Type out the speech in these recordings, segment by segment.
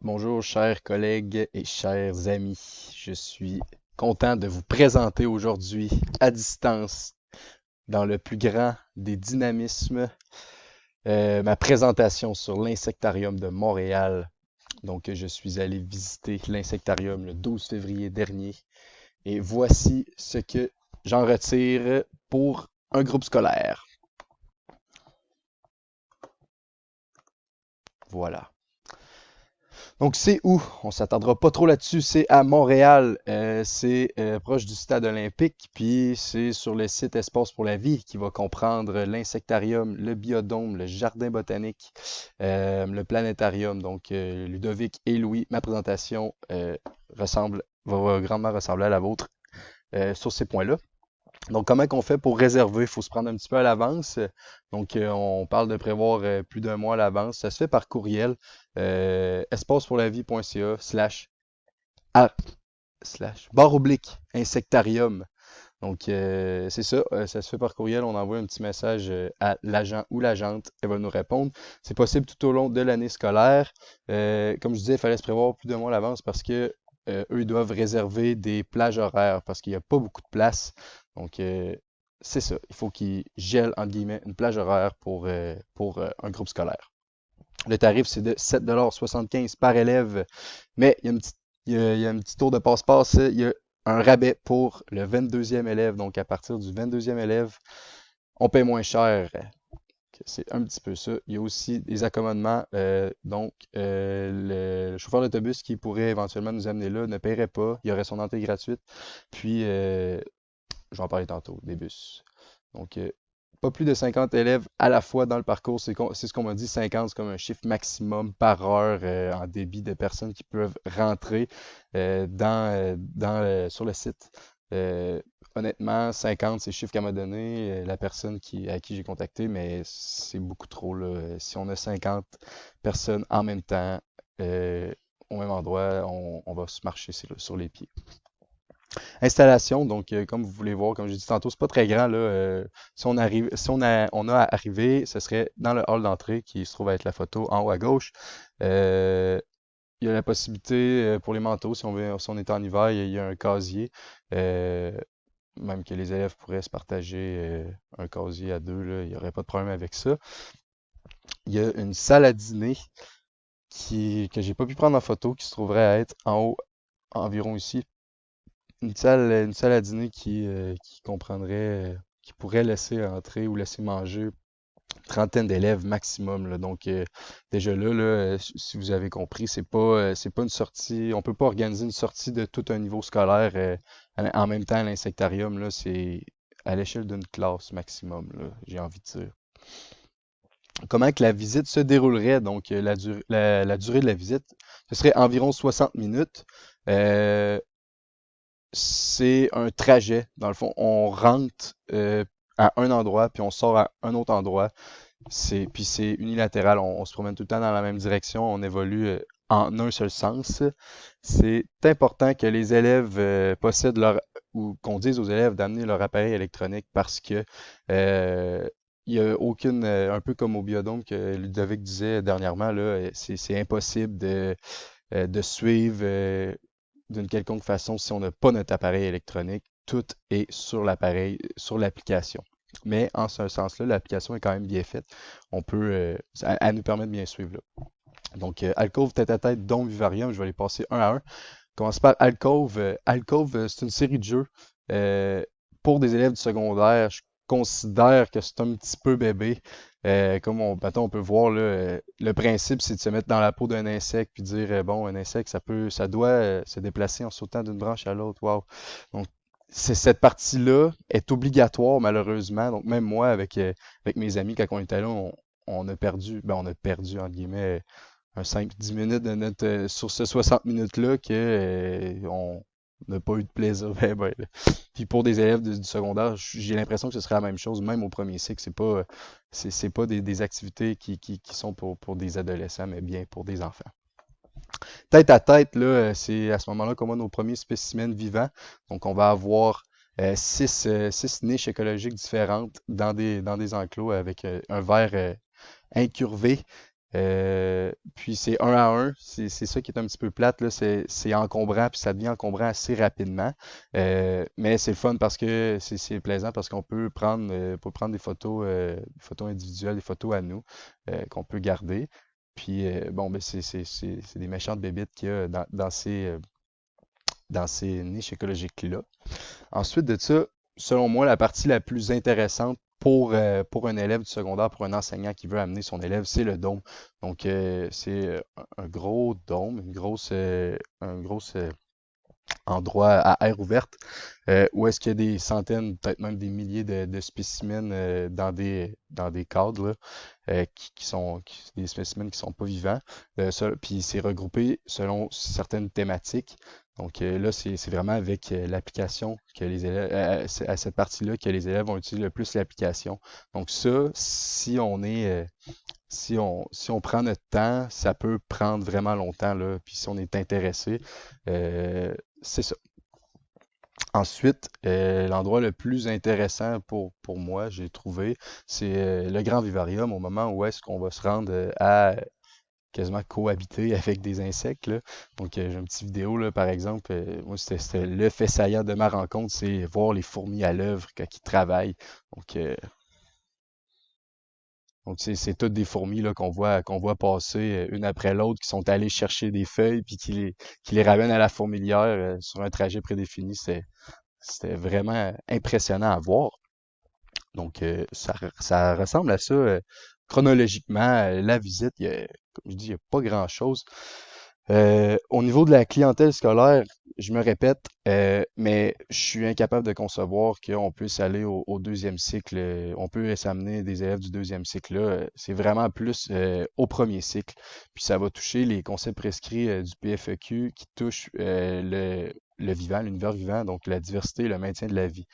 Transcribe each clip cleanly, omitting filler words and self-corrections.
Bonjour chers collègues et chers amis. Je suis content de vous présenter aujourd'hui à distance, dans le plus grand des dynamismes, ma présentation sur l'Insectarium de Montréal. Donc, je suis allé visiter l'Insectarium le 12 février dernier et voici ce que j'en retire pour un groupe scolaire. Voilà. Donc, c'est où? On s'attendra pas trop là-dessus. C'est à Montréal. C'est proche du stade olympique. Puis, c'est sur le site Espace pour la vie qui va comprendre l'insectarium, le biodôme, le jardin botanique, le planétarium. Donc, Ludovic et Louis, ma présentation va grandement ressembler à la vôtre sur ces points-là. Donc, comment qu'on fait pour réserver? Il faut se prendre un petit peu à l'avance. Donc, on parle de prévoir plus d'un mois à l'avance. Ça se fait par courriel. espacepourlavie.ca slash barre oblique insectarium. Donc, c'est ça. Ça se fait par courriel. On envoie un petit message à l'agent ou l'agente. Elle va nous répondre. C'est possible tout au long de l'année scolaire. Comme je disais, il fallait se prévoir plus d'un mois à l'avance parce que eux, ils doivent réserver des plages horaires parce qu'il n'y a pas beaucoup de place. Donc, c'est ça. Il faut qu'ils gèlent, entre guillemets, une plage horaire pour un groupe scolaire. Le tarif, c'est de 7,75 $ par élève, mais il y a un petit tour de passe-passe. Il y a un rabais pour le 22e élève. Donc, à partir du 22e élève, on paie moins cher. C'est un petit peu ça. Il y a aussi des accommodements. Le chauffeur d'autobus qui pourrait éventuellement nous amener là ne paierait pas. Il y aurait son entrée gratuite. Puis, je vais en parler tantôt, des bus. Donc, pas plus de 50 élèves à la fois dans le parcours. C'est ce qu'on m'a dit. 50, c'est comme un chiffre maximum par heure en débit de personnes qui peuvent rentrer sur le site. Euh, Honnêtement, 50, c'est le chiffre qu'elle m'a donné, la personne à qui j'ai contacté, mais c'est beaucoup trop, là. Si on a 50 personnes en même temps, euh, au même endroit, on va se marcher sur les pieds. Installation, donc comme vous voulez voir, comme j'ai dit tantôt, c'est pas très grand là. Si on arrive, si on a à arriver, ce serait dans le hall d'entrée qui se trouve à être la photo en haut à gauche. Euh, il y a la possibilité pour les manteaux, si on est en hiver, il y a un casier. Euh, Même que les élèves pourraient se partager un casier à deux, là, il n'y aurait pas de problème avec ça. Il y a une salle à dîner que j'ai pas pu prendre en photo, qui se trouverait à être en haut, environ ici. Une salle à dîner qui comprendrait, qui pourrait laisser entrer ou laisser manger une trentaine d'élèves maximum, là. Donc, déjà là, si vous avez compris, c'est pas une sortie, on peut pas organiser une sortie de tout un niveau scolaire en même temps à l'insectarium, là, c'est à l'échelle d'une classe maximum, là, j'ai envie de dire. Comment que la visite se déroulerait? Donc, la durée de la visite, ce serait environ 60 minutes. Euh, c'est un trajet. Dans le fond, on rentre à un endroit, puis on sort à un autre endroit. Puis c'est unilatéral. On se promène tout le temps dans la même direction. On évolue en un seul sens. C'est important que les élèves possèdent ou qu'on dise aux élèves d'amener leur appareil électronique parce que il y a aucune, un peu comme au biodôme que Ludovic disait dernièrement, là, c'est impossible de suivre d'une quelconque façon si on n'a pas notre appareil électronique. Tout est sur l'appareil, sur l'application. Mais en ce sens-là, l'application est quand même bien faite. Elle nous permet de bien suivre là. Donc, Alcove tête à tête, dont Vivarium, je vais les passer un à un. Commence par Alcove. Alcove, c'est une série de jeux pour des élèves du secondaire. Je considère que c'est un petit peu bébé. Mettons, on peut voir là, le principe, c'est de se mettre dans la peau d'un insecte puis dire bon, un insecte, ça doit se déplacer en sautant d'une branche à l'autre. Wow. Donc, cette partie-là est obligatoire malheureusement. Donc, même moi, avec mes amis, quand on était là, on a perdu entre guillemets un 5-10 minutes sur ce 60 minutes-là que on n'a pas eu de plaisir. Ben. Puis pour des élèves du secondaire, j'ai l'impression que ce serait la même chose, même au premier cycle. C'est pas des activités qui sont pour des adolescents, mais bien pour des enfants. Tête à tête, là, c'est à ce moment-là qu'on voit nos premiers spécimens vivants. Donc on va avoir six niches écologiques différentes dans des enclos avec un verre incurvé. Puis c'est un à un, c'est ça qui est un petit peu plate, là, c'est encombrant, puis ça devient encombrant assez rapidement. Mais c'est le fun parce que c'est plaisant parce qu'on peut prendre des photos individuelles, des photos à nous, qu'on peut garder. Puis bon, ben c'est des méchantes bébites qu'il y a dans ces niches écologiques-là. Ensuite de ça, selon moi, la partie la plus intéressante pour un élève du secondaire, pour un enseignant qui veut amener son élève, c'est le dôme. Donc, c'est un gros dôme, un gros endroit à air ouverte, où est-ce qu'il y a des centaines, peut-être même des milliers de spécimens dans des cadres, là, des spécimens qui sont pas vivants. Puis c'est regroupé selon certaines thématiques. Donc là, c'est vraiment avec l'application que les élèves, c'est à cette partie-là que les élèves vont utiliser le plus l'application. Donc ça, si on prend notre temps, ça peut prendre vraiment longtemps, là. Puis si on est intéressé, c'est ça. Ensuite, l'endroit le plus intéressant pour moi, j'ai trouvé, c'est le Grand Vivarium, au moment où est-ce qu'on va se rendre à quasiment cohabiter avec des insectes, là. Donc, j'ai une petite vidéo, là, par exemple. Moi, c'était le fait saillant de ma rencontre, c'est voir les fourmis à l'œuvre quand ils travaillent. Donc, donc, c'est toutes des fourmis là, qu'on voit passer une après l'autre, qui sont allées chercher des feuilles, puis qui les ramènent à la fourmilière sur un trajet prédéfini. C'était vraiment impressionnant à voir. Donc, ça ressemble à ça chronologiquement. La visite, comme je dis, il n'y a pas grand-chose. Au niveau de la clientèle scolaire, je me répète, mais je suis incapable de concevoir qu'on puisse aller au deuxième cycle. On peut s'amener des élèves du deuxième cycle là. C'est vraiment plus au premier cycle. Puis ça va toucher les concepts prescrits du PFEQ qui touchent le vivant, l'univers vivant, donc la diversité et le maintien de la vie.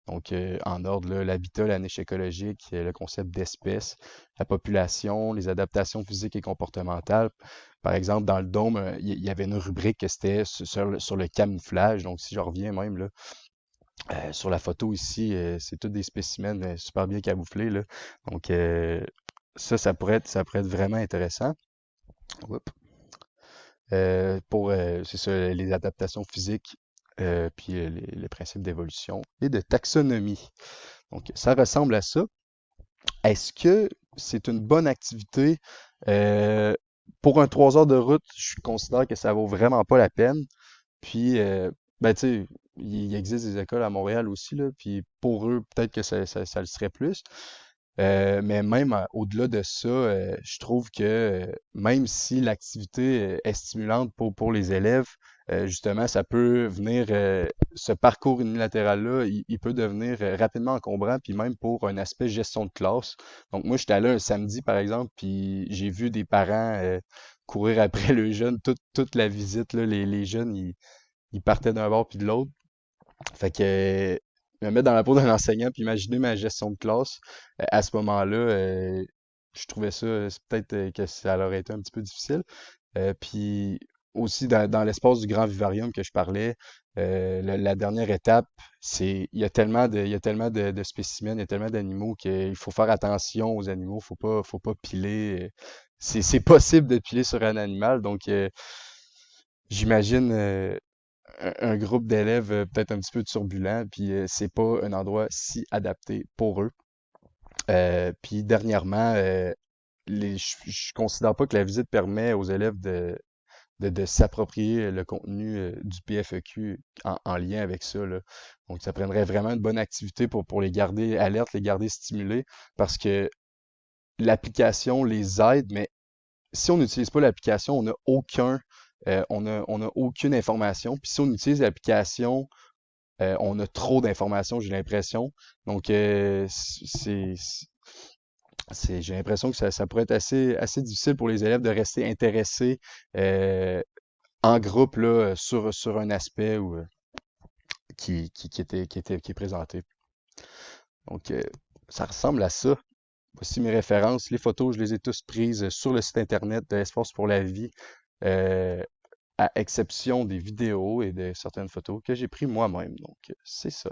Donc, en ordre, là, l'habitat, la niche écologique, le concept d'espèce, la population, les adaptations physiques et comportementales. Par exemple, dans le dôme, il y avait une rubrique que c'était sur le camouflage. Donc, si je reviens même là, sur la photo ici, c'est tous des spécimens super bien camouflés, là. Donc, ça pourrait être vraiment intéressant. Oups. C'est ça, les adaptations physiques, puis les principes d'évolution et de taxonomie. Donc, ça ressemble à ça. Est-ce que c'est une bonne activité? Euh, pour un 3 heures de route, je considère que ça vaut vraiment pas la peine. Puis, ben, tu sais, il existe des écoles à Montréal aussi, là, puis pour eux, peut-être que ça le serait plus. Mais même au-delà de ça, je trouve que même si l'activité est stimulante pour les élèves, justement, ça peut venir, ce parcours unilatéral-là, il peut devenir rapidement encombrant, puis même pour un aspect gestion de classe. Donc moi, j'étais allé un samedi, par exemple, puis j'ai vu des parents courir après le jeune toute la visite, là, les jeunes, ils partaient d'un bord puis de l'autre. Fait que me mettre dans la peau d'un enseignant puis imaginer ma gestion de classe à ce moment-là, je trouvais ça, c'est peut-être que ça aurait été un petit peu difficile. Puis aussi dans l'espace du grand vivarium que je parlais, la dernière étape, c'est il y a tellement de spécimens, il y a tellement d'animaux qu'il faut faire attention aux animaux, faut pas piler. C'est possible de piler sur un animal, donc j'imagine un groupe d'élèves peut-être un petit peu turbulent, puis c'est pas un endroit si adapté pour eux. Puis dernièrement, je considère pas que la visite permet aux élèves de s'approprier le contenu du PFEQ en lien avec ça, là. Donc, ça prendrait vraiment une bonne activité pour les garder alertes, les garder stimulés, parce que l'application les aide, mais si on n'utilise pas l'application, on n'a aucune information. Puis si on utilise l'application, on a trop d'informations, j'ai l'impression. Donc, j'ai l'impression que ça pourrait être assez difficile pour les élèves de rester intéressés en groupe là, sur un aspect qui est présenté. Donc, ça ressemble à ça. Voici mes références. Les photos, je les ai tous prises sur le site internet de Espace pour la vie, euh, à exception des vidéos et de certaines photos que j'ai prises moi-même. Donc, c'est ça.